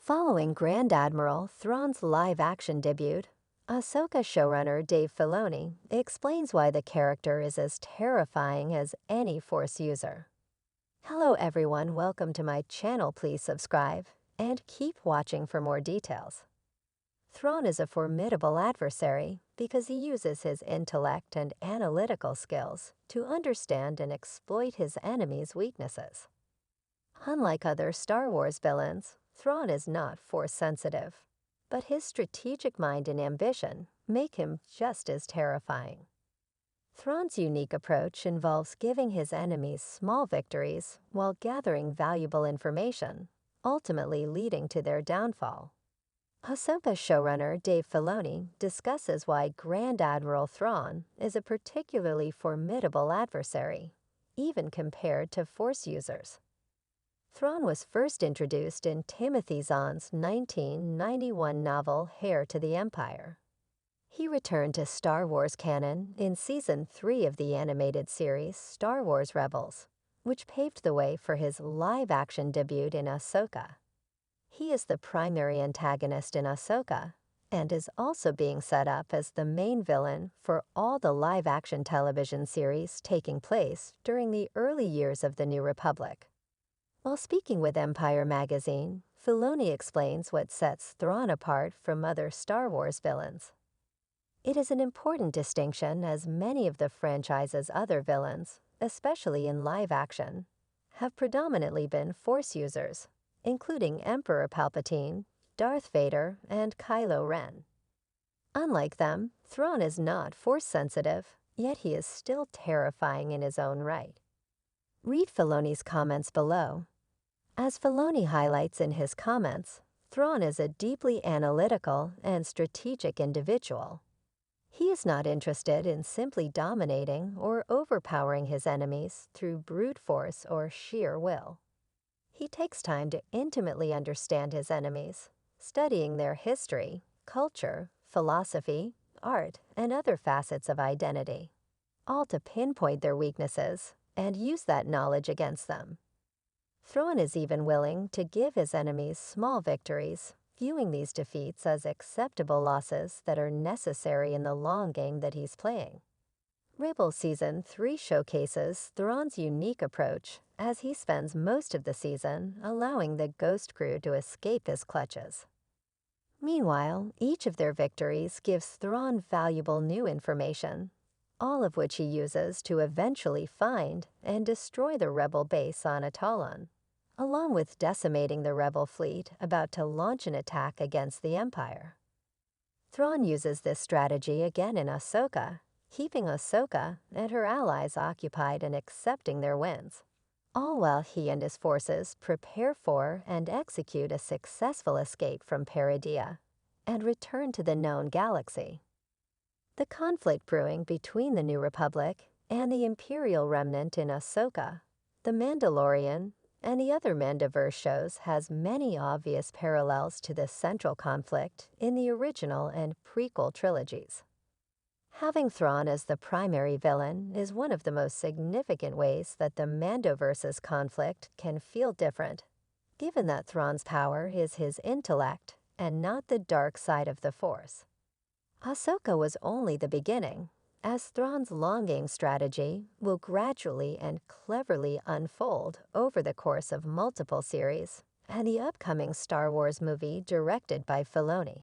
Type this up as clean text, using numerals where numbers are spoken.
Following Grand Admiral Thrawn's live-action debut, Ahsoka showrunner Dave Filoni explains why the character is as terrifying as any Force user. Hello everyone, welcome to my channel. Please subscribe and keep watching for more details. Thrawn is a formidable adversary because he uses his intellect and analytical skills to understand and exploit his enemies' weaknesses. Unlike other Star Wars villains, Thrawn is not Force-sensitive, but his strategic mind and ambition make him just as terrifying. Thrawn's unique approach involves giving his enemies small victories while gathering valuable information, ultimately leading to their downfall. Ahsoka showrunner Dave Filoni discusses why Grand Admiral Thrawn is a particularly formidable adversary, even compared to Force users. Thrawn was first introduced in Timothy Zahn's 1991 novel Heir to the Empire. He returned to Star Wars canon in Season 3 of the animated series Star Wars Rebels, which paved the way for his live-action debut in Ahsoka. He is the primary antagonist in Ahsoka and is also being set up as the main villain for all the live-action television series taking place during the early years of the New Republic. While speaking with Empire magazine, Filoni explains what sets Thrawn apart from other Star Wars villains. It is an important distinction as many of the franchise's other villains, especially in live action, have predominantly been Force users, including Emperor Palpatine, Darth Vader, and Kylo Ren. Unlike them, Thrawn is not Force-sensitive, yet he is still terrifying in his own right. Read Filoni's comments below. As Filoni highlights in his comments, Thrawn is a deeply analytical and strategic individual. He is not interested in simply dominating or overpowering his enemies through brute force or sheer will. He takes time to intimately understand his enemies, studying their history, culture, philosophy, art, and other facets of identity, all to pinpoint their weaknesses and use that knowledge against them. Thrawn is even willing to give his enemies small victories, viewing these defeats as acceptable losses that are necessary in the long game that he's playing. Rebels Season 3 showcases Thrawn's unique approach as he spends most of the season allowing the Ghost Crew to escape his clutches. Meanwhile, each of their victories gives Thrawn valuable new information, all of which he uses to eventually find and destroy the Rebel base on Atollon, along with decimating the Rebel fleet about to launch an attack against the Empire. Thrawn uses this strategy again in Ahsoka, keeping Ahsoka and her allies occupied and accepting their wins, all while he and his forces prepare for and execute a successful escape from Peridea and return to the known galaxy. The conflict brewing between the New Republic and the Imperial remnant in Ahsoka, The Mandalorian, and the other Mandoverse shows has many obvious parallels to the central conflict in the original and prequel trilogies. Having Thrawn as the primary villain is one of the most significant ways that the Mandoverse's conflict can feel different, given that Thrawn's power is his intellect and not the dark side of the Force. Ahsoka was only the beginning, as Thrawn's long-game strategy will gradually and cleverly unfold over the course of multiple series and the upcoming Star Wars movie directed by Filoni.